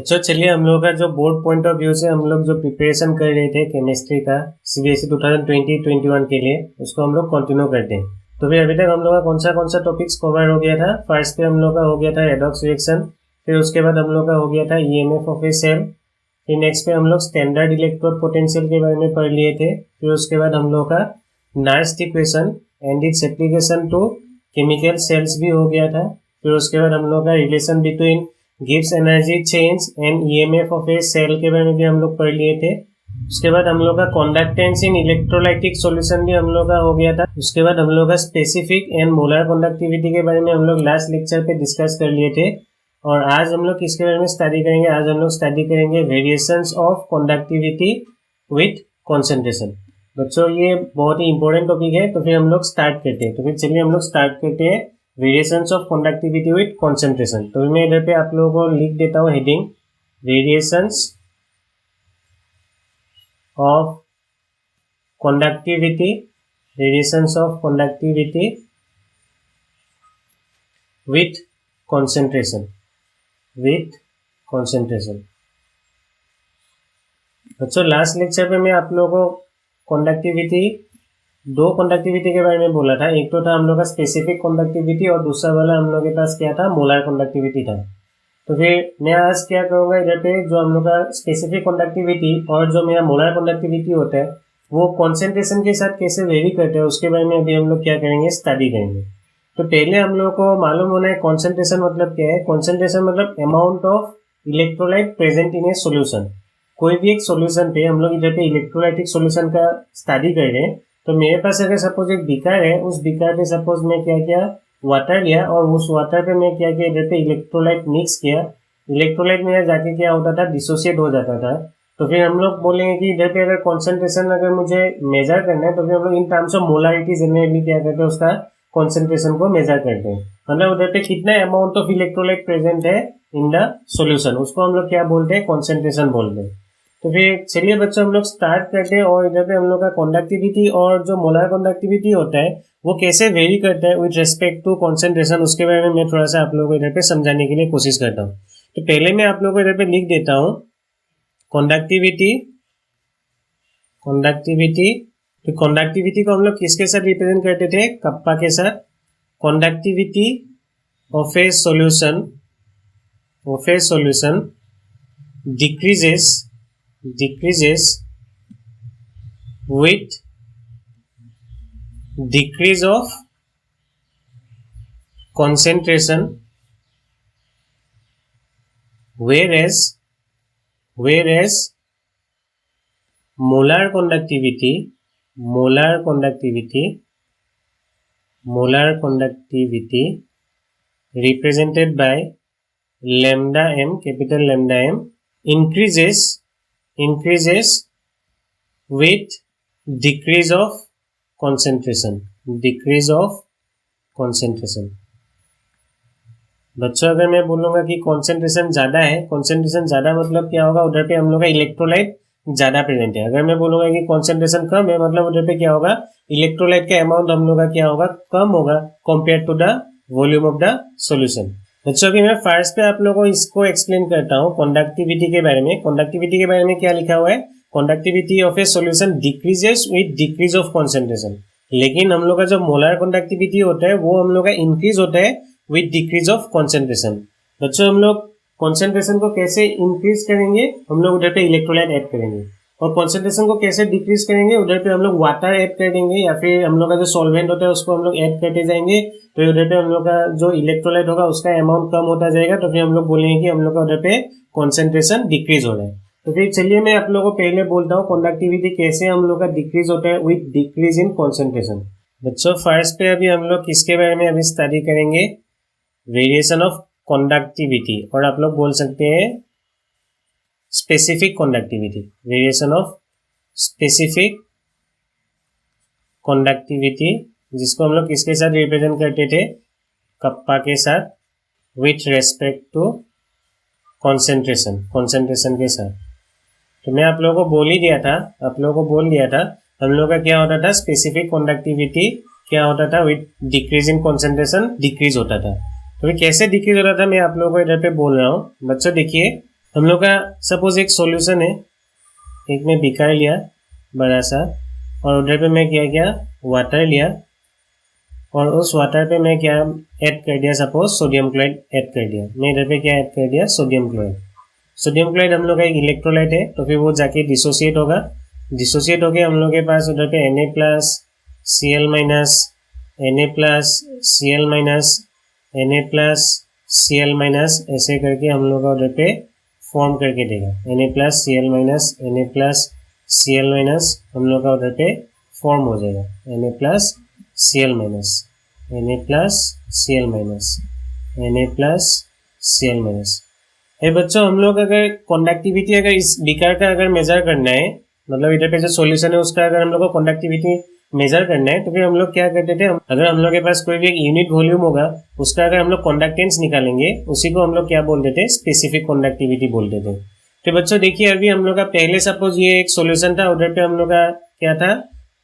बच्चों चलिए हम लोग का जो बोर्ड पॉइंट ऑफ व्यू से हम लोग जो प्रिपरेशन कर रहे थे केमिस्ट्री का सीबीएसई 2020-21 के लिए उसको हम लोग कंटिन्यू करते हैं। तो फिर अभी तक हम लोग का कौन सा टॉपिक्स कवर हो गया था। फर्स्ट पे हम लोग का हो गया था रेडॉक्स रिएक्शन, फिर उसके बाद हम लोग का हो गया था ईएमएफ ऑफ ए सेल, फिर नेक्स्ट पे हम लोग स्टैंडर्ड इलेक्ट्रोड पोटेंशियल के बारे में पढ़ लिए थे। फिर उसके बाद हम लोग का Nernst equation and its application to chemical cells भी हो गया था। फिर उसके बाद हम लोग का रिलेशन बिटवीन गिव्स energy change and EMF of a cell के बारे में भी हम लोग पढ़ लिए थे। उसके बाद हम लोग का कंडक्टेंस इन इलेक्ट्रोलाइटिक सॉल्यूशन भी हम लोग का हो गया था। उसके बाद हम लोग का स्पेसिफिक एंड मोलर कंडक्टिविटी के बारे में हम लोग लास्ट लेक्चर पे डिस्कस कर लिए थे। और आज हम लोग किसके बारे में स्टडी करेंगे, आज हम लोग स्टडी करेंगे variations of conductivity with concentration. बच्चों ये बहुत ही इंपॉर्टेंट टॉपिक है, तो फिर हम लोग स्टार्ट करते हैं। तो फिर चलिए हम लोग स्टार्ट करते हैं variations of conductivity with concentration. तो मैं इधर पे आप लोगों को लिख देता हूँ heading variations of conductivity, variations of conductivity with concentration, with concentration. बच्चों लास्ट लेक्चर पे मैं आप लोगों को दो कंडक्टिविटी के बारे में बोला था। एक तो था हम लोग का स्पेसिफिक कंडक्टिविटी और दूसरा वाला हम लोग के पास क्या था, मोलर कंडक्टिविटी था। तो फिर मैं आज क्या करूँगा, इधर पे जो हम लोग का स्पेसिफिक कंडक्टिविटी और जो मेरा मोलर कंडक्टिविटी होता है वो कॉन्सेंट्रेशन के साथ कैसे वेरी करते हैं उसके बारे में अभी हम लोग क्या करेंगे, स्टडी करेंगे। तो पहले हम लोग को मालूम होना है कॉन्सेंट्रेशन मतलब क्या है। कॉन्सेंट्रेशन मतलब amount of electrolyte present in a solution. कोई भी एक सोल्यूशन पे हम लोग इधर पे इलेक्ट्रोलाइटिक सोल्यूशन का स्टडी कर रहे हैं। तो मेरे पास अगर सपोज एक बीकर है, उस बीकर पे सपोज मैं क्या किया, वाटर लिया और उस वाटर पे मैं क्या किया, इधर पे इलेक्ट्रोलाइट मिक्स किया। इलेक्ट्रोलाइट मेरा जाके क्या होता था, डिसोसिएट हो जाता था। तो फिर हम लोग बोलेंगे कि इधर पे अगर कॉन्सेंट्रेशन अगर मुझे मेजर करना है तो फिर हम लोग in terms of molarity generally क्या करते हैं, उसका कॉन्सेंट्रेशन को मेजर करते हैं। मतलब उधर पे कितना अमाउंट ऑफ इलेक्ट्रोलाइट प्रेजेंट है इन द सोल्यूशन, उसको हम लोग क्या बोलते हैं, कॉन्सेंट्रेशन बोलते हैं। तो फिर चलिए बच्चों हम लोग स्टार्ट करते हैं। और इधर पे हम लोग का कंडक्टिविटी और जो मोलर कंडक्टिविटी होता है वो कैसे वेरी करता है विथ रेस्पेक्ट टू कंसंट्रेशन, उसके बारे में मैं थोड़ा सा आप लोगों को इधर पे समझाने के लिए कोशिश करता हूँ। तो पहले मैं आप लोगों को इधर पे लिख देता हूँ कंडक्टिविटी। तो कंडक्टिविटी को हम लोग किसके साथ रिप्रेजेंट करते थे, कप्पा के साथ। Conductivity of a solution decreases with decrease of concentration, whereas molar conductivity represented by lambda m, capital lambda m, increases with decrease of concentration, बच्चों अगर मैं बोलूँगा कि कॉन्सेंट्रेशन ज़्यादा है, कॉन्सेंट्रेशन ज़्यादा मतलब क्या होगा, उधर पे हम लोग का इलेक्ट्रोलाइट ज़्यादा प्रेजेंट है। अगर मैं बोलूँगा कि कॉन्सेंट्रेशन कम है मतलब उधर पे क्या होगा, इलेक्ट्रोलाइट का अमाउंट हम लोग का क्या होगा, कम होगा compare to the volume of the solution. बच्चों अभी मैं फर्स्ट पे आप लोगों को इसको एक्सप्लेन करता हूँ कंडक्टिविटी के बारे में। कंडक्टिविटी के बारे में क्या लिखा हुआ है, conductivity of a solution decreases with decrease of concentration. लेकिन हम लोग का जो मोलर कंडक्टिविटी होता है वो हम लोग का इंक्रीज होता है विद डिक्रीज ऑफ कंसंट्रेशन। बच्चों हम लोग कंसंट्रेशन को कैसे इंक्रीज करेंगे, हम लोग उधर पे इलेक्ट्रोलाइट ऐड करेंगे। और कंसंट्रेशन को कैसे डिक्रीज करेंगे, उधर पे हम लोग वाटर ऐड कर देंगे या फिर हम लोग का जो सॉल्वेंट होता है उसको हम लोग ऐड करते जाएंगे। तो उधर पे हम लोग का जो इलेक्ट्रोलाइट होगा उसका अमाउंट कम होता जाएगा। तो फिर हम लोग बोलेंगे कि हम लोग का उधर पे कंसंट्रेशन डिक्रीज हो रहा है। तो फिर चलिए मैं आप लोगों को पहले बोलता हूँ कंडक्टिविटी कैसे हम लोग का डिक्रीज होता है विथ डिक्रीज इन कंसंट्रेशन। बच्चों फर्स्ट पे अभी हम लोग किसके बारे में अभी स्टडी करेंगे, वेरिएशन ऑफ कंडक्टिविटी, और आप लोग बोल सकते हैं specific conductivity, variation of specific conductivity, जिसको हम लोग किसके साथ रिप्रेजेंट करते थे, कप्पा के साथ, विथ रेस्पेक्ट टू कंसंट्रेशन के साथ। तो मैं आप लोगों को बोल दिया था हम लोग का क्या होता था, स्पेसिफिक कंडक्टिविटी क्या होता था, with decrease in concentration decrease होता था। तो कैसे डिक्रीज होता था मैं आप लोगों को इधर पे बोल रहा हूँ। बच्चों देखिए हम लोग का सपोज एक सॉल्यूशन है, एक में बीकर लिया बड़ा सा, और उधर पे मैं क्या किया, वाटर लिया, और उस वाटर पे मैं क्या ऐड कर दिया, सपोज सोडियम क्लोराइड ऐड कर दिया। मैं इधर पे क्या ऐड कर दिया, सोडियम क्लोराइड। सोडियम क्लोराइड हम लोग का एक इलेक्ट्रोलाइट है, तो फिर वो जाके डिसोसिएट होगा। डिसोसिएट होके हम लोग के पास उधर पे Na plus Cl minus, Na plus Cl minus, Na plus Cl minus, ऐसे करके हम लोग का उधर पे फॉर्म करके देगा। Na plus Cl minus, Na plus Cl minus हम लोग का उधर पे फॉर्म हो जाएगा। Na plus Cl minus, Na plus Cl minus, Na plus Cl minus. बच्चों हम लोग अगर कंडक्टिविटी अगर इस बीकर का अगर मेजर करना है, मतलब इधर पे जो सॉल्यूशन है उसका अगर हम लोग को कंडक्टिविटी मेजर करना है, तो फिर हम लोग क्या करते थे, अगर हम लोग के पास कोई भी एक यूनिट वॉल्यूम होगा, उसका अगर हम लोग कंडक्टेंस निकालेंगे, उसी को हम लोग क्या बोलते थे, स्पेसिफिक कंडक्टिविटी बोलते थे। तो बच्चों देखिए, अभी हम लोग का पहले सपोज ये एक सोल्यूशन था, उधर पे हम लोग का क्या था,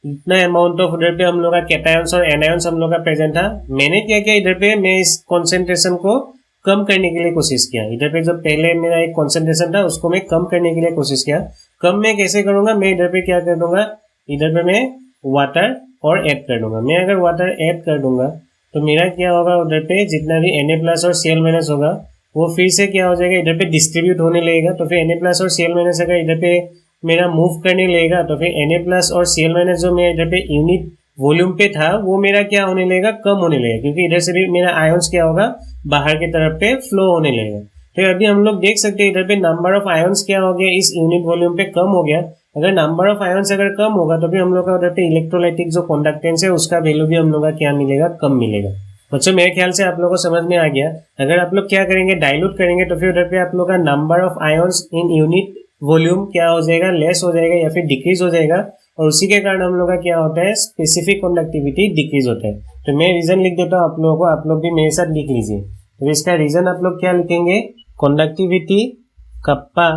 इतना अमाउंट ऑफ उधर पे हम लोग का कैटायंस और एनायंस हम लोग का प्रेजेंट था। मैंने क्या किया, इधर पे मैं इस कॉन्सेंट्रेशन को कम करने के लिए कोशिश किया। इधर पे जो पहले मेरा एक कॉन्सेंट्रेशन था उसको मैं कम करने के लिए कोशिश किया। कम मैं कैसे करूंगा, मैं इधर पे क्या कर दूंगा, इधर पे मैं वाटर और ऐड कर दूंगा। मैं अगर वाटर ऐड कर दूंगा तो मेरा क्या होगा, उधर पे जितना भी Na प्लस और Cl माइनस होगा वो फिर से क्या हो जाएगा, इधर पे डिस्ट्रीब्यूट होने लगेगा। तो फिर Na प्लस और Cl माइनस अगर इधर पे मेरा मूव करने लगेगा, तो फिर Na प्लस और Cl माइनस जो मेरा इधर पे यूनिट वॉल्यूम पे था वो मेरा क्या होने लगेगा, कम होने लगेगा, क्योंकि इधर से भी मेरा आयंस क्या होगा, बाहर की तरफ पे फ्लो होने लगेगा। तो अभी हम लोग देख सकते हैं इधर पे नंबर ऑफ आयंस क्या हो गया, इस यूनिट वॉल्यूम पे कम हो गया। अगर नंबर ऑफ आयंस अगर कम होगा तो भी हम लोग का उधर पे इलेक्ट्रोलाइटिक जो कंडक्टेंस है उसका वैल्यू भी हम लोग का क्या मिलेगा, कम मिलेगा। बच्चों मेरे ख्याल से आप लोगों को समझ में आ गया। अगर आप लोग क्या करेंगे, डाइल्यूट करेंगे, तो फिर उधर पे आप लोग का number of ions in unit volume क्या हो जाएगा, लेस हो जाएगा या फिर डिक्रीज हो जाएगा, और उसी के कारण हम लोग का क्या होता है, स्पेसिफिक कंडक्टिविटी डिक्रीज होता है। तो मैं रीजन लिख देता हूँ आप लोगों को, आप लोग भी मेरे साथ लिख लीजिए। तो इसका रीजन आप लोग क्या लिखेंगे, conductivity kappa,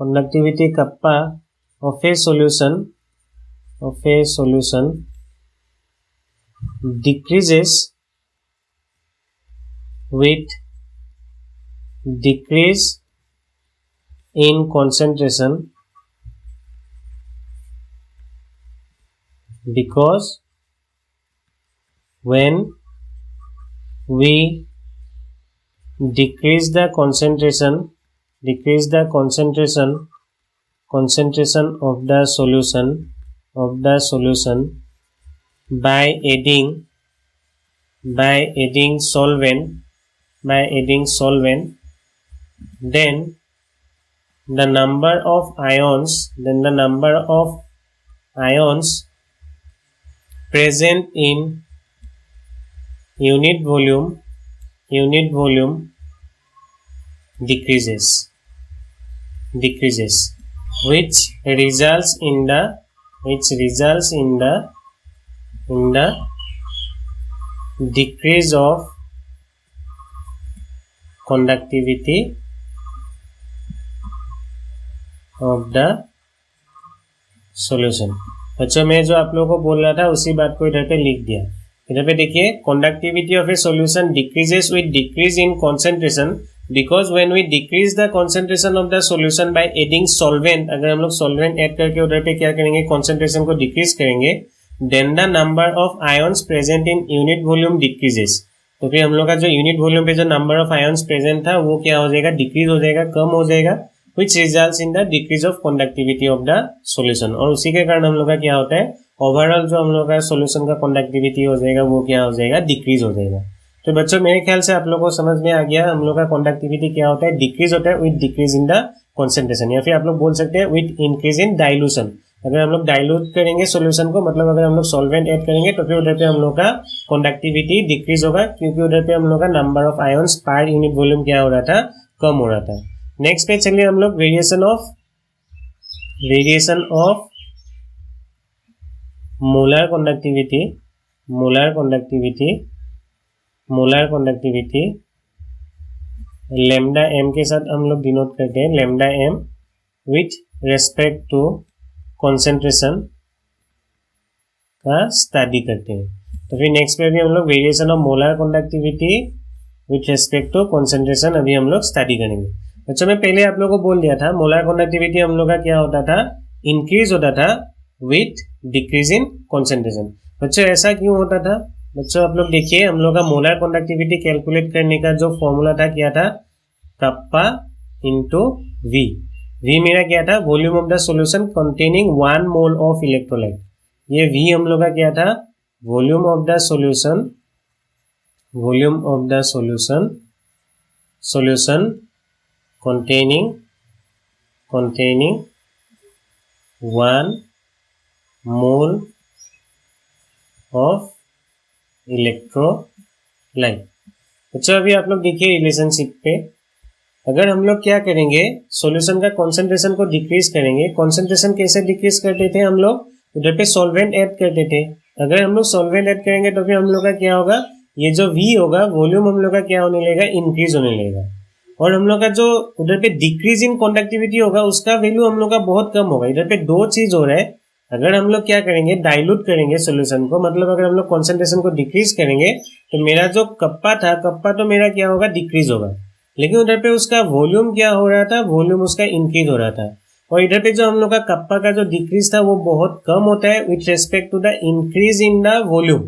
conductivity kappa of a solution, of a solution decreases with decrease in concentration, because when we decrease the concentration of the solution by adding solvent, then the number of ions present in unit volume decreases, which results in the decrease of conductivity of the solution। बच्चों मैं जो आप लोगों को बोल रहा था उसी बात को इधर पे लिख दिया। इधर पे देखिए, conductivity of a solution decreases with decrease in concentration, because when we decrease the concentration of the solution by adding solvent, अगर हम लोग सॉल्वेंट ऐड करके उधर पे क्या करेंगे, कंसंट्रेशन को डिक्रीज करेंगे, then the number of ions present in unit volume decreases. तो फिर हम लोग का जो यूनिट वॉल्यूम पे जो नंबर ऑफ आयंस प्रेजेंट था वो क्या हो जाएगा, डिक्रीज हो जाएगा, कम हो जाएगा, which results in the decrease of conductivity of the solution। और उसी के कारण हम लोग का क्या होता है, ओवरऑल जो हम लोग का सॉल्यूशन का कंडक्टिविटी हो जाएगा वो क्या हो जाएगा, डिक्रीज हो जाएगा। तो बच्चों मेरे ख्याल से आप लोगों को समझ में आ गया, हम लोग का कंडक्टिविटी क्या होता है, डिक्रीज होता है with decrease in the concentration, या फिर आप लोग बोल सकते हैं विद इंक्रीज इन डाइल्यूशन। अगर हम लोग डाइल्यूट करेंगे सॉल्यूशन को, मतलब अगर हम लोग सॉल्वेंट ऐड करेंगे तो फिर उधर पे हम लोग का कंडक्टिविटी डिक्रीज होगा, क्योंकि उधर पे हम लोग का number of ions per unit volume क्या हो रहा था, कम हो रहा था। नेक्स्ट पे चलिए हम लोग variation of molar conductivity lambda M के साथ हम लोग डिनोट करते हैं, lambda M with respect to concentration का स्टडी करते हैं। तो फिर नेक्स्ट पे भी हम लोग variation of molar conductivity with respect to concentration अभी हम लोग स्टडी करेंगे। बच्चों मैं पहले आप लोगों को बोल दिया था मोलर कंडक्टिविटी हम लोग का क्या होता था, इंक्रीज होता था विथ डिक्रीज इन कॉन्सेंट्रेशन। बच्चों ऐसा क्यों होता था? बच्चों आप लोग देखिए, हम लोग का मोलर कंडक्टिविटी कैलकुलेट करने का जो फॉर्मूला था क्या था, कप्पा इंटू वी। वी मेरा क्या था, volume of the solution containing 1 mole of electrolyte. ये वी हम लोग का क्या था, volume of the solution, volume of the solution, solution containing 1 mole of electrolyte. अच्छा अभी आप लोग देखिए रिलेशनशिप पे, अगर हम लोग क्या करेंगे, सॉल्यूशन का कॉन्सेंट्रेशन को डिक्रीज करेंगे। कॉन्सेंट्रेशन कैसे डिक्रीज करते थे हम लोग, उधर पे सॉल्वेंट ऐड करते थे। अगर हम लोग सॉल्वेंट ऐड करेंगे तो फिर हम लोग का क्या होगा, ये जो V होगा वॉल्यूम हम लोग का क्या होने लगेगा, इंक्रीज होने लगेगा। और हम लोग का जो उधर पे डिक्रीज इन कंडक्टिविटी होगा उसका वैल्यू हम लोग का बहुत कम होगा। इधर पे दो चीज हो रहा है, अगर हम लोग क्या करेंगे, डाइल्यूट करेंगे सॉल्यूशन को, मतलब अगर हम लोग कॉन्सेंट्रेशन को डिक्रीज करेंगे तो मेरा जो कप्पा था, कप्पा तो मेरा क्या होगा, डिक्रीज होगा। लेकिन उधर पे उसका वॉल्यूम क्या हो रहा था, वॉल्यूम उसका इंक्रीज हो रहा था। और इधर पे जो हम लोग का कप्पा का जो डिक्रीज था वो बहुत कम होता है with respect to the increase in the volume.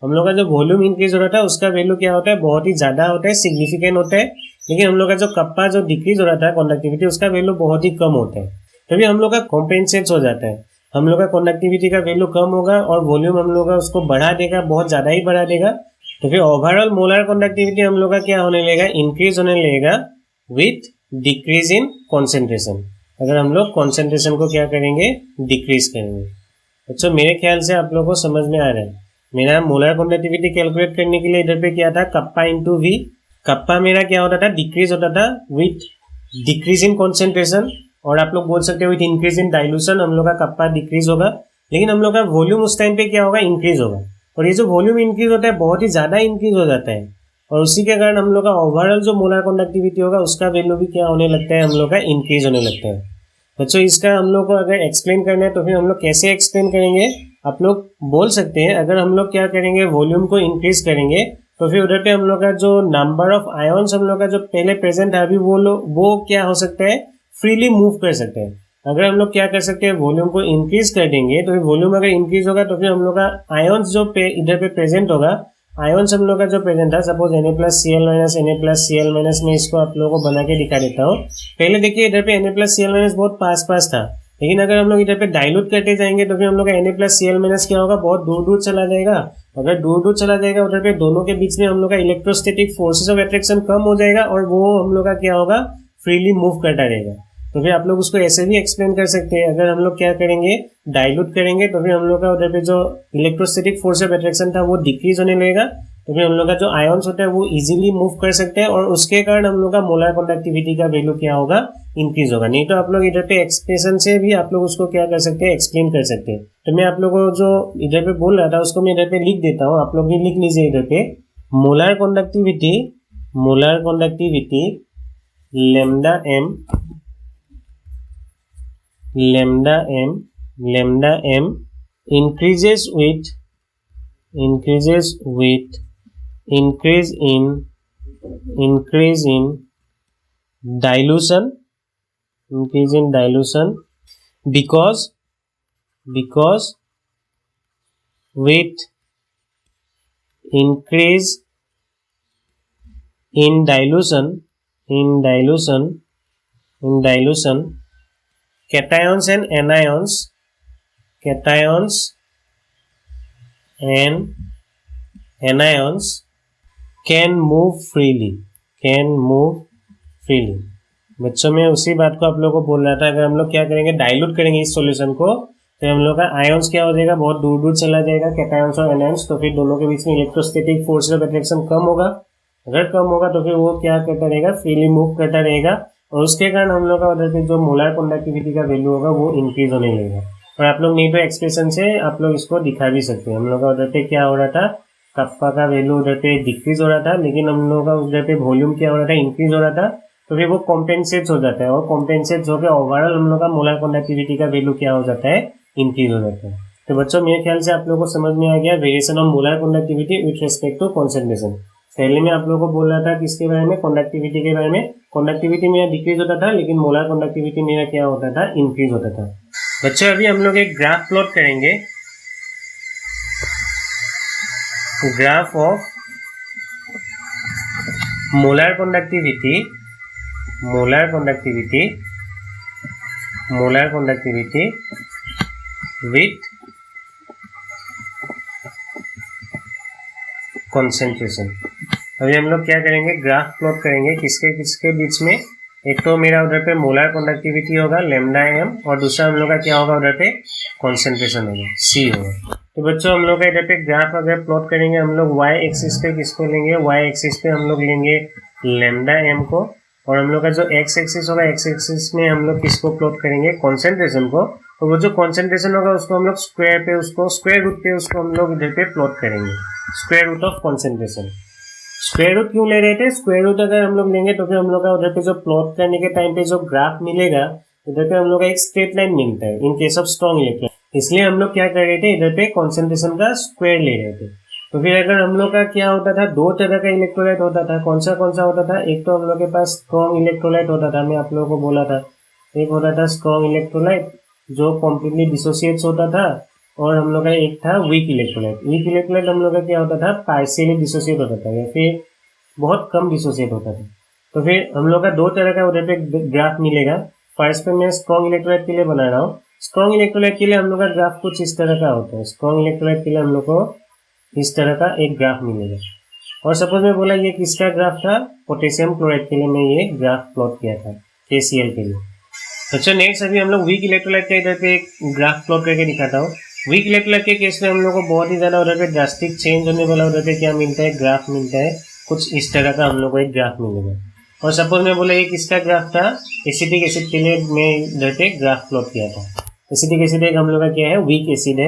हम लोग का जो वॉल्यूम इंक्रीज हो रहा था उसका वैल्यू क्या होता है, बहुत ही ज्यादा होता है, सिग्निफिकेंट होता है। लेकिन हम लोग का जो कप्पा जो डिक्रीज हो रहा था कंडक्टिविटी, उसका वैल्यू बहुत ही कम होता है। तभी हम लोग का कॉम्पेंसेट हो जाता है, हम लोग का कंडक्टिविटी का वैल्यू कम होगा और वॉल्यूम हम लोग का उसको बढ़ा देगा, बहुत ज़्यादा ही बढ़ा देगा। तो फिर ओवरऑल मोलर कंडक्टिविटी हम लोग का क्या होने लगेगा, इंक्रीज होने लगेगा विथ डिक्रीज इन कॉन्सेंट्रेशन। अगर हम लोग कॉन्सेंट्रेशन को क्या करेंगे, डिक्रीज करेंगे। अच्छा मेरे ख्याल से आप लोगों को समझ में आ रहा है। मेरा मोलर कंडक्टिविटी कैलकुलेट करने के लिए इधर पे क्या था, कप्पा इंटू वी। कप्पा मेरा क्या होता था, डिक्रीज होता था विथ डिक्रीज इन कॉन्सेंट्रेशन, और आप लोग बोल सकते हो विथ इंक्रीज इन डाइल्यूशन हम लोग का कप्पा डिक्रीज होगा। लेकिन हम लोग का वॉल्यूम उस टाइम पे क्या होगा, इंक्रीज होगा। और ये जो वॉल्यूम इंक्रीज होता है बहुत ही ज़्यादा इंक्रीज हो जाता है, और उसी के कारण हम लोग का ओवरऑल जो मोलर कंडक्टिविटी होगा उसका वैल्यू भी क्या होने लगता है, हम लोग का इंक्रीज होने लगता है। बच्चों इसका हम लोग को अगर एक्सप्लेन करना है तो फिर हम लोग कैसे एक्सप्लेन करेंगे, आप लोग बोल सकते हैं, अगर हम लोग क्या करेंगे, वॉल्यूम को इंक्रीज करेंगे तो फिर उधर पे हम लोग का जो नंबर ऑफ आयन्स हम लोग का जो पहले प्रेजेंट है अभी वो क्या हो सकता है, फ्रीली मूव कर सकते हैं। अगर हम लोग क्या कर सकते हैं, वॉल्यूम को इंक्रीज कर देंगे तो फिर वॉल्यूम अगर इंक्रीज होगा तो फिर हम लोग का आयन्स जो इधर पे प्रेजेंट होगा, आयन्स हम लोग का जो प्रेजेंट था, सपोज Na+Cl- Na+Cl- मैं इसको आप लोगों को बना के दिखा देता हूँ। पहले देखिए इधर पे Na+Cl- बहुत पास था, लेकिन अगर हम लोग इधर पे डाइल्यूट करते जाएंगे तो फिर हम लोग का Na+Cl- क्या होगा, बहुत दूर दूर चला जाएगा। अगर दूर दूर चला जाएगा उधर पे दोनों के बीच में हम लोग का इलेक्ट्रोस्टैटिक फोर्सेस ऑफ अट्रैक्शन कम हो जाएगा और वो हम लोग का क्या होगा, फ्रीली मूव करता रहेगा। तो फिर आप लोग उसको ऐसे भी एक्सप्लेन कर सकते हैं, अगर हम लोग क्या करेंगे, डाइल्यूट करेंगे तो फिर हम लोग का उधर पे जो इलेक्ट्रोस्टैटिक फोर्स ऑफ अट्रैक्शन था वो डिक्रीज होने लगेगा। तो फिर हम लोग का जो आयन्स होता है वो इजीली मूव कर सकते हैं, और उसके कारण हम लोग का मोलर कंडक्टिविटी का वैल्यू क्या होगा, इंक्रीज होगा। नहीं तो आप लोग इधर पे एक्सप्रेशन से भी आप लोग उसको क्या कर सकते हैं, एक्सप्लेन कर सकते हैं। तो मैं आप लोगों को जो इधर पे बोल रहा था उसको मैं इधर पे लिख देता हूँ, आप लोग भी लिख लीजिए इधर पे। Molar conductivity lambda m increase in dilution, because with increase in dilution cations and anions can move freely। बच्चों में उसी बात को आप लोगों को बोल रहा था, अगर हम लोग क्या करेंगे, डाइल्यूट करेंगे इस सॉल्यूशन को तो हम लोग का आयन्स क्या हो जाएगा, बहुत दूर दूर चला जाएगा, कैटायंस और एनायंस। तो फिर दोनों के बीच में इलेक्ट्रोस्टैटिक फोर्स ऑफ अट्रैक्शन कम होगा। अगर कम होगा तो फिर वो क्या करता रहेगा, फ्रीली मूव करता रहेगा, और उसके कारण हम लोग का उधर पे जो मोलर कंडक्टिविटी का वैल्यू होगा वो इंक्रीज होने लगेगा। और आप लोग नहीं तो एक्सप्रेशन से आप लोग इसको दिखा भी सकते हैं। हम लोग का उधर पे क्या हो रहा था, कप्पा का वैल्यू उधर पे डिक्रीज हो रहा था, लेकिन हम लोग का उधर पे वॉल्यूम क्या हो रहा था, इंक्रीज हो रहा था। तो फिर वो कॉम्पेंसेट हो जाता है, और कॉम्पेंसेट होकर ओवरऑल हम लोग का मोलर कंडक्टिविटी का वैल्यू क्या हो जाता है, इंक्रीज हो जाता है। तो बच्चों मेरे ख्याल से आप लोगों को समझ में आ गया variation of molar conductivity with respect to concentration. पहले मैं आप लोगों को बोल रहा था किसके बारे में, कंडक्टिविटी के बारे में। कंडक्टिविटी मेरा डिक्रीज होता था, लेकिन मोलर कंडक्टिविटी मेरा क्या होता था, इंक्रीज होता था। बच्चों अभी हम लोग एक ग्राफ प्लॉट करेंगे, graph of molar conductivity with concentration. अभी हम लोग क्या करेंगे, ग्राफ प्लॉट करेंगे किसके किसके बीच में। एक तो मेरा उधर पे मोलर कंडक्टिविटी होगा लैम्डा एम, और दूसरा हम लोग का क्या होगा, उधर पे कंसंट्रेशन होगा, सी होगा। तो बच्चों हम लोग का इधर पे ग्राफ अगर प्लॉट करेंगे, हम लोग वाई एक्सिस पे किसको लेंगे, वाई एक्सिस पे हम लोग लेंगे लैम्डा एम को, और हम लोग का जो एक्स एक्सिस होगा, एक्स एक्सिस में हम लोग किसको प्लॉट करेंगे, कंसंट्रेशन को। और वो जो कंसंट्रेशन होगा उसको हम लोग स्क्वायर रूट पे उसको हम लोग इधर पे प्लॉट करेंगे, square root of concentration. Square root क्यों ले रहे थे, स्क्वायर रूट अगर हम लोग लेंगे तो फिर हम लोग का उधर पे जो प्लॉट करने के टाइम पे जो ग्राफ मिलेगा, उधर पे हम लोग का एक स्ट्रेट लाइन मिलता है in case of strong electron. इसलिए हम लोग क्या कर रहे थे, इधर पे कंसंट्रेशन का स्क्वायर ले रहे थे। तो फिर अगर हम लोग का क्या होता था, दो तरह का इलेक्ट्रोलाइट होता था। कौन सा होता था, एक तो हम लोग के पास स्ट्रॉन्ग इलेक्ट्रोलाइट होता था, मैं आप लोगों को बोला था। एक होता था स्ट्रॉन्ग इलेक्ट्रोलाइट जो कम्प्लीटली डिसोसिएट्स होता था, और हम लोग का एक था वीक इलेक्ट्रोलाइट। वीक इलेक्ट्रोलाइट हम लोग का क्या होता था, पार्शियली डिसोसिएट होता था, या फिर बहुत कम डिसोसिएट होता था। तो फिर हम लोग का दो तरह का उधर पे ग्राफ मिलेगा। फर्स्ट पे मैं स्ट्रॉन्ग इलेक्ट्रोलाइट के लिए बना रहा हूँ। स्ट्रॉन्ग इलेक्ट्रोलाइट के लिए हम लोग का ग्राफ कुछ इस तरह का होता है। स्ट्रॉन्ग इलेक्ट्रोलाइट के लिए हम लोग को इस तरह का एक ग्राफ मिलेगा। और सपोज मैं बोला ये किसका ग्राफ था, पोटेशियम क्लोराइड के लिए मैं ये ग्राफ प्लॉट किया था, KCl के लिए। अच्छा नेक्स्ट अभी हम लोग वीक इलेक्ट्रोलाइट का इधर पे एक ग्राफ प्लॉट करके दिखाता हूँ। वीक इलेक्ट्रोलाइट के केस में हम लोग को बहुत ही ज़्यादा उधर पे ड्रास्टिक चेंज होने वाला, उधर पे क्या मिलता है, ग्राफ मिलता है कुछ इस तरह का, हम लोग को एक ग्राफ मिलेगा। और सपोज मैं बोला ये किसका ग्राफ था, एसिटिक एसिड के लिए मैं इधर पे ग्राफ प्लॉट किया था। एसिटिक एसिड एक हम लोग का क्या है, वीक एसिड है,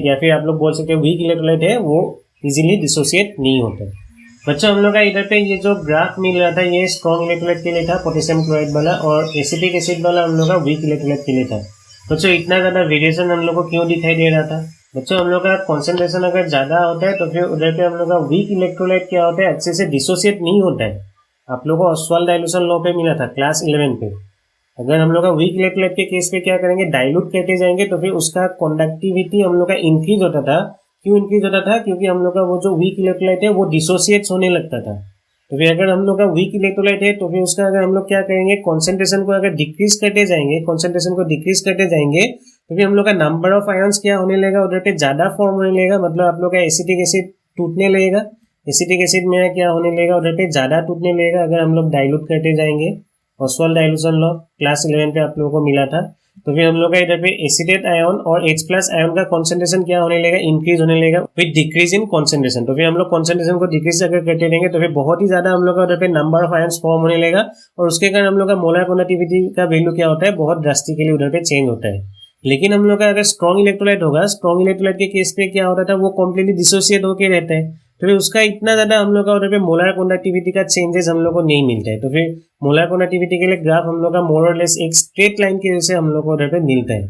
या फिर आप लोग बोल सकते हैं वीक इलेक्ट्रोलाइट है, वो इजीली डिसोसिएट नहीं होता। बच्चों हम लोग का इधर पे ये जो ग्राफ मिल रहा था, ये स्ट्रॉन्ग इलेक्ट्रोलाइट के लिए था, पोटेशियम क्लोराइड वाला, और एसिटिक एसिड वाला हम लोग का वीक इलेक्ट्रोलाइट के लिए था। बच्चों इतना ज़्यादा वेरिएशन हम लोग को क्यों दिखाई दे रहा था, बच्चों हम लोग का कॉन्सेंट्रेशन अगर ज़्यादा होता है तो फिर उधर पे हम लोग का वीक इलेक्ट्रोलाइट क्या होता है, अच्छे से डिसोसिएट नहीं होता है। आप लोग को ऑस्वाल्ड डाइल्यूशन लॉ पे मिला था क्लास 11 पे। अगर हम लोग का वीक इलेक्ट्रोलाइट के केस पे क्या करेंगे, डाइल्यूट करते जाएंगे तो फिर उसका कंडक्टिविटी हम लोग का इंक्रीज होता था। क्यों इंक्रीज होता था, क्योंकि हम लोग का वो जो वीक इलेक्ट्रोलाइट है वो डिसोसिएट्स होने लगता था। तो फिर अगर हम लोग का वीक इलेक्ट्रोलाइट है तो फिर उसका अगर हम लोग क्या करेंगे, कॉन्सेंट्रेशन को अगर डिक्रीज करते जाएंगे, तो फिर हम लोग का नंबर ऑफ आयन्स क्या होने लगेगा, उधर पे ज़्यादा फॉर्म होने लगेगा। मतलब आप लोग का एसिटिक एसिड टूटने लगेगा, एसिटिक एसिड में क्या होने लगेगा, उधर पे ज़्यादा टूटने लगेगा अगर हम लोग डाइल्यूट करते जाएंगे। ऑस्वाल्ड डाइल्यूशन लॉ क्लास 11 पे आप लोगों को मिला था। तो फिर हम लोग का इधर पे एसिडेट आयन और H+ आयन का कॉन्सेंट्रेशन क्या होने लगेगा, इंक्रीज होने लगेगा विद डिक्रीज इन कॉन्सेंट्रेशन। तो फिर हम लोग कॉन्सेंट्रेशन को डिक्रीज अगर करते रहेंगे तो फिर बहुत ही ज्यादा हम लोग का उधर पे नंबर ऑफ आयन्स फॉर्म होने लगेगा, और उसके कारण हम लोग का मोलर कंडक्टिविटी का वैल्यू क्या होता है, बहुत ड्रास्टिकली उधर पे चेंज होता है। लेकिन हम लोग का अगर स्ट्रॉन्ग इलेक्ट्रोलाइट होगा, स्ट्रॉन्ग इलेक्ट्रोलाइट के केस पे क्या होता था, वो कम्प्लीटली डिसोसिएट होकर रहता है। तो फिर उसका इतना ज़्यादा हम लोग का उधर पे मोलर कंडक्टिविटी का चेंजेस हम लोग को नहीं मिलता है। तो फिर मोलर कंडक्टिविटी के लिए ग्राफ हम लोग का मोर और लेस एक स्ट्रेट लाइन के जैसे हम लोग को उधर पे मिलता है।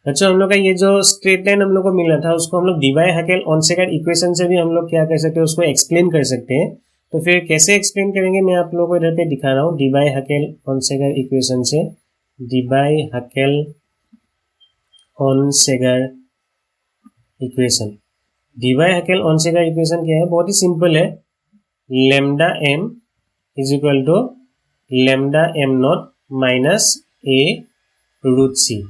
अच्छा हम लोग का ये जो स्ट्रेट लाइन हम लोग को मिल रहा था, उसको हम लोग डिवाई-हाकेल-ऑनसेगर इक्वेशन से भी हम लोग क्या कर सकते हैं, उसको एक्सप्लेन कर सकते हैं। तो फिर कैसे एक्सप्लेन करेंगे, मैं आप लोगों को इधर पे दिखा रहा हूँ। डिवाई-हाकेल-ऑनसेगर इक्वेशन से, डिवाई-हाकेल-ऑनसेगर इक्वेशन क्या है, बहुत ही सिंपल है। Lambda M is equal to lambda M naught minus A root C.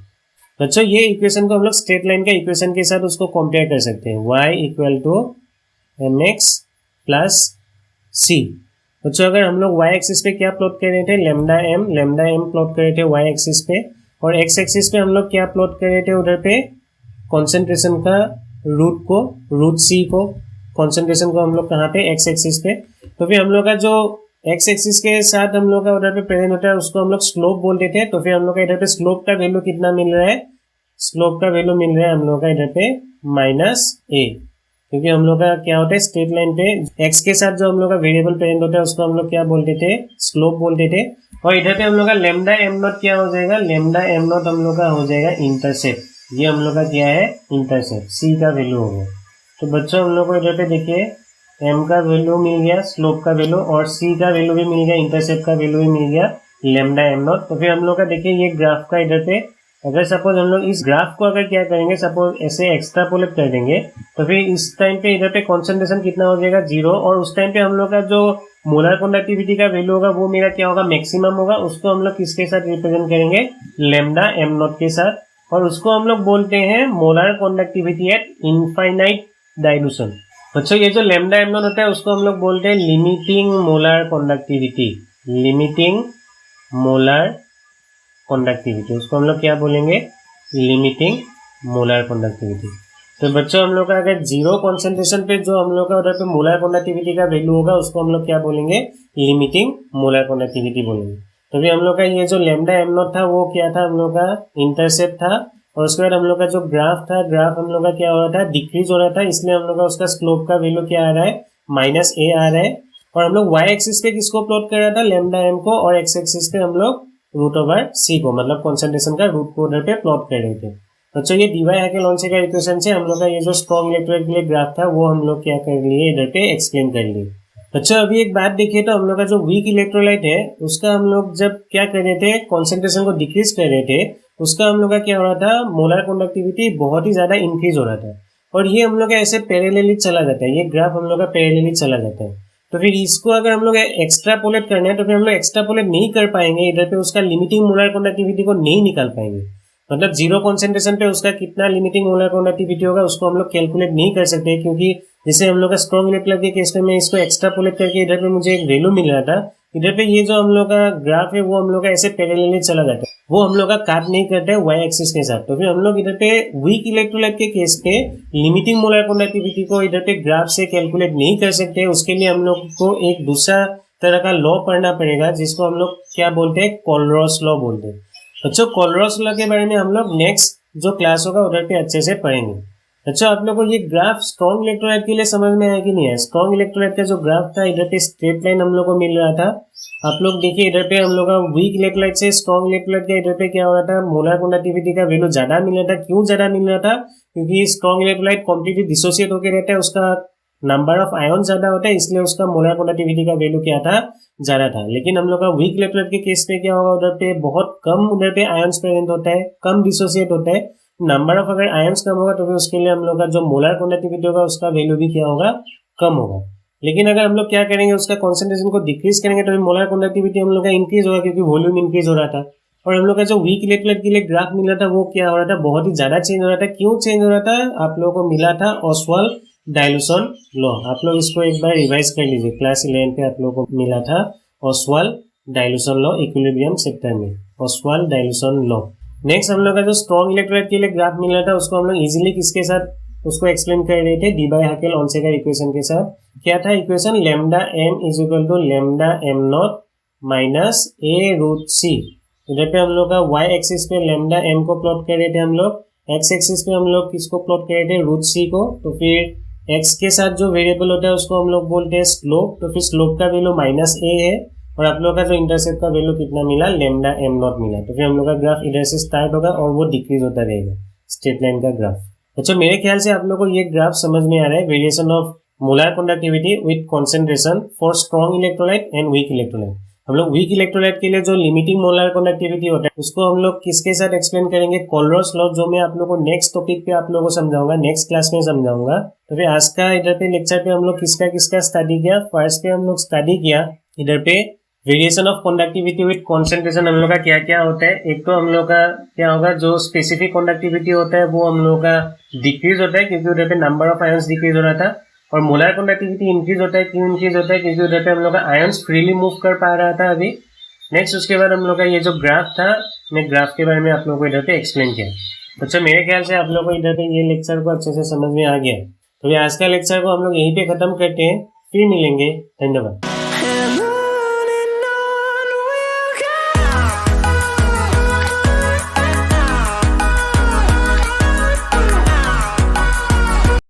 बच्चों ये इक्वेशन को हम लोग स्ट्रेट लाइन का इक्वेशन के साथ उसको कंपेयर कर सकते हैं, y equal to M X plus C. बच्चों अगर हम लोग y एक्सिस पे क्या प्लॉट कर रहे थे, लैम्डा एम प्लॉट कर रहे थे y एक्सिस पे, और x एक्सिस पे हम लोग क्या प्लॉट कर रहे थे, उधर पे कॉन्सेंट्रेशन का रूट सी को, कॉन्सेंट्रेशन को हम लोग कहाँ पे, x एक्सिस पे। तो फिर हम लोग का जो x एक्सिस के साथ हम लोग का उधर पे प्रेजेंट होता है उसको हम लोग स्लोप बोलते थे। तो फिर हम लोग का इधर पे स्लोप का वैल्यू कितना मिल रहा है, स्लोप का वैल्यू मिल रहा है हम लोग का इधर पे -a, क्योंकि हम लोग का क्या होता है, स्ट्रेट लाइन पे x के साथ जो हम लोग का वेरिएबल प्रेजेंट होता है उसको हम लोग क्या बोलते थे, स्लोप बोलते थे। और इधर पे हम लोग का लैम्डा एम नॉट क्या हो जाएगा, लैम्डा एम नॉट हम लोग का हो जाएगा इंटरसेप्ट। ये हम लोग का क्या है, इंटरसेप्ट, c का वैल्यू होगा। तो बच्चों हम लोग को इधर पे देखिए m का वैल्यू मिल गया, स्लोप का वैल्यू, और c का वैल्यू भी मिल गया, इंटरसेप्ट का वैल्यू भी मिल गया लेमडा एम नॉट। तो फिर हम लोग का देखिए ये ग्राफ का इधर पे अगर सपोज हम लोग इस ग्राफ को अगर क्या करेंगे, सपोज ऐसे एक्सट्रापोलेट कर देंगे, तो फिर इस टाइम पे इधर पे कॉन्सेंट्रेशन कितना हो जाएगा 0, और उस टाइम पे हम लोग का जो मोलर कंडक्टिविटी का वैल्यू होगा वो मेरा क्या होगा, मैक्सिमम होगा। उसको हम लोग किसके साथ रिप्रेजेंट करेंगे, लेमडा एम नॉट के साथ, और उसको हम लोग बोलते हैं molar conductivity eight infinite dilution. बच्चों ये जो लेमडा एम नॉट होता है उसको हम लोग बोलते हैं limiting molar conductivity, limiting molar conductivity, उसको हम लोग क्या बोलेंगे, लिमिटिंग मोलर कंडक्टिविटी। तो बच्चों हम लोग का अगर 0 कॉन्सेंट्रेशन पे जो हम लोग का उधर पे मोलर कंडक्टिविटी का वैल्यू होगा उसको हम लोग क्या बोलेंगे, लिमिटिंग मोलर कंडक्टिविटी बोलेंगे। तो फिर हम लोग का ये जो लेमडा एम नॉट था वो क्या था, हम लोग का इंटरसेप्ट था, और उसके बाद हम लोग का जो ग्राफ था, ग्राफ हम लोग का क्या हो रहा था, डिक्रीज हो रहा था, इसलिए हम लोग का उसका स्लोप का वैल्यू क्या आ रहा है, -a आ रहा है। और हम लोग y एक्सिस पे किसको प्लॉट कर रहा था, लेमडा एम को, और x एक्सिस पे हम लोग √/c को, मतलब कॉन्सेंट्रेशन का रूट को उधर पे प्लॉट कर रहे थे। बच्चों ये डिवाई-हैकेल-लॉन्से का इक्वेशन से हम लोग का ये जो स्ट्रॉन्ग इलेक्ट्रोलाइट के लिए ग्राफ था वो हम लोग क्या कर लिए, इधर पे एक्सप्लेन कर लिए। बच्चों अभी एक बात देखिए, तो हम लोग का जो वीक इलेक्ट्रोलाइट है उसका हम लोग जब क्या कर रहे थे, कॉन्सेंट्रेशन को डिक्रीज कर रहे थे, उसका हम लोग का क्या हो रहा था, मोलर कंडक्टिविटी बहुत ही ज्यादा इंक्रीज हो रहा था, और ये हम लोग का ऐसे पैरेलली चला जाता है, ये ग्राफ हम लोग का पैरेलली चला जाता है। तो फिर इसको अगर हम लोग एक्स्ट्रापोलेट करना है तो फिर हम लोग एक्स्ट्रापोलेट नहीं कर पाएंगे, इधर पे उसका लिमिटिंग मोलर कंडक्टिविटी को नहीं निकाल पाएंगे, मतलब 0 कॉन्सेंट्रेशन पे उसका कितना लिमिटिंग मोलर कंडक्टिविटी होगा उसको हम लोग कैलकुलेट नहीं कर सकते, क्योंकि जैसे हम लोग का स्ट्रॉन्ग इलेक्ट्रोलाइट के केस में मैं इसको एक्स्ट्रापोलेट करके इधर पे मुझे एक वैल्यू मिल रहा था, इधर पे ये जो हम लोग का ग्राफ है वो हम लोग का ऐसे पैरेलली चला जाता है, वो हम लोग का काट नहीं करते y एक्सिस के साथ। तो फिर हम लोग इधर पे वीक इलेक्ट्रोलाइट के केस पे लिमिटिंग मोलर कंडक्टिविटी को इधर पे ग्राफ से कैलकुलेट नहीं कर सकते, उसके लिए हम लोग को एक दूसरा तरह का लॉ पढ़ना पड़ेगा, जिसको हम लोग क्या बोलते हैं, कोलरॉस लॉ बोलते हैं। बच्चों कोलरॉस लॉ के बारे में हम लोग नेक्स्ट जो क्लास होगा उधर पे अच्छे से पढ़ेंगे। अच्छा आप लोग को ये ग्राफ स्ट्रॉन्ग इलेक्ट्रोलाइट के लिए समझ में आया कि नहीं है? स्ट्रॉन्ग इलेक्ट्रोलाइट का जो ग्राफ था इधर पे स्ट्रेट लाइन हम लोग को मिल रहा था, आप लोग देखिए इधर पे हम लोग का वीक इलेक्ट्रोलाइट से स्ट्रॉन्ग इलेक्ट्रोलाइट का इधर पे क्या हो रहा था, मोलर कंडक्टिविटी का वैल्यू ज्यादा मिल रहा था। क्यों ज्यादा मिल रहा था? क्योंकि स्ट्रॉन्ग इलेक्ट्रोलाइट कॉम्प्लीटली डिसोसिएट होकर रहता है, उसका नंबर ऑफ आयन ज्यादा होता है, इसलिए उसका मोलर कंडक्टिविटी का वैल्यू क्या था, ज्यादा था। लेकिन हम लोग का वीक इलेक्ट्रोलाइट के केस में क्या होगा, उधर पे बहुत कम उधर पे आयन्स प्रेजेंट होता है, कम डिसोसिएट होता है, नंबर ऑफ अगर आयन्स कम होगा तो फिर उसके लिए हम लोग का जो मोलर कंडक्टिविटी होगा उसका वैल्यू भी क्या होगा, कम होगा। लेकिन अगर हम लोग क्या करेंगे, उसका कॉन्सेंट्रेशन को डिक्रीज करेंगे तो मोलर कंडक्टिविटी हम लोग का इंक्रीज होगा, क्योंकि वॉल्यूम इंक्रीज हो रहा था। और हम लोग का जो वीक इलेक्ट्रोलाइट के लिए ग्राफ मिल रहा था वो क्या हो रहा था, बहुत ही ज्यादा चेंज हो रहा था। क्यों चेंज हो रहा था? आप लोगों को मिला था ऑसवाल्ड डाइल्यूशन लॉ। आप लोग इसको एक बार रिवाइज कर लीजिए, क्लास 11 पे आप लोगों को मिला था Oswald dilution law equilibrium chapter में, ऑसवाल्ड डाइल्यूशन लॉ। नेक्स्ट हम लोग का जो स्ट्रॉन्ग इलेक्ट्रोलाइट के लिए ग्राफ मिल रहा था उसको हम लोग इजीली किसके साथ उसको एक्सप्लेन कर रहे थे, डी/हैकेल-ऑन्सेकर इक्वेशन के साथ। क्या था equation? Lambda M is equal to lambda M naught minus A root C. इधर पे हम लोग का y एक्सिस पे लैम्डा एम को प्लॉट कर रहे थे हम लोग, x एक्सिस पे हम लोग किसको प्लॉट कर रहे थे, रूट सी को। तो फिर x के साथ जो वेरिएबल होता है उसको हम लोग बोलते हैं स्लोप। तो फिर स्लोप का वैल्यू -a है, और आप लोग का जो इंटरसेप्ट का वैल्यू कितना मिला, लैम्डा एम नॉट मिला। तो फिर हम लोग का ग्राफ इधर से स्टार्ट होगा और वो डिक्रीज होता रहेगा, स्ट्रेट लाइन का ग्राफ। अच्छा मेरे ख्याल से आप लोग को ये ग्राफ समझ में आ रहा है, variation of molar conductivity with concentration for strong electrolyte and weak electrolyte. हम लोग वीक इलेक्ट्रोलाइट के लिए जो लिमिटिंग मोलर कंडक्टिविटी होता है उसको हम लोग किसके साथ एक्सप्लेन करेंगे, कोलरॉस लॉ, जो मैं आप लोगों को नेक्स्ट टॉपिक पे आप लोगों को समझाऊंगा, नेक्स्ट क्लास में समझाऊंगा। तो फिर आज का इधर पे लेक्चर पे हम लोग किसका किसका स्टडी किया, फर्स्ट पे हम लोग स्टडी किया इधर पे variation of conductivity with concentration हम लोग का क्या क्या होता है। एक तो हम लोग का क्या होगा, जो स्पेसिफिक कंडक्टिविटी होता है वो हम लोग का डिक्रीज होता है, क्योंकि उधर पे नंबर ऑफ आयन्स डिक्रीज हो रहा था। और मोलर कंडक्टिविटी इंक्रीज होता है, क्यों इंक्रीज होता है, क्योंकि उधर पे हम लोग का आयन्स फ्रीली मूव कर पा रहा था अभी। नेक्स्ट उसके बाद हम लोग का ये जो ग्राफ था, मैं ग्राफ के बारे में आप लोगों को इधर पे एक्सप्लेन किया। अच्छा मेरे ख्याल से आप लोग को इधर पे ये लेक्चर को अच्छे से समझ में आ गया। तो ये आज का लेक्चर को हम लोग यहीं पे खत्म करते हैं, फिर मिलेंगे। धन्यवाद।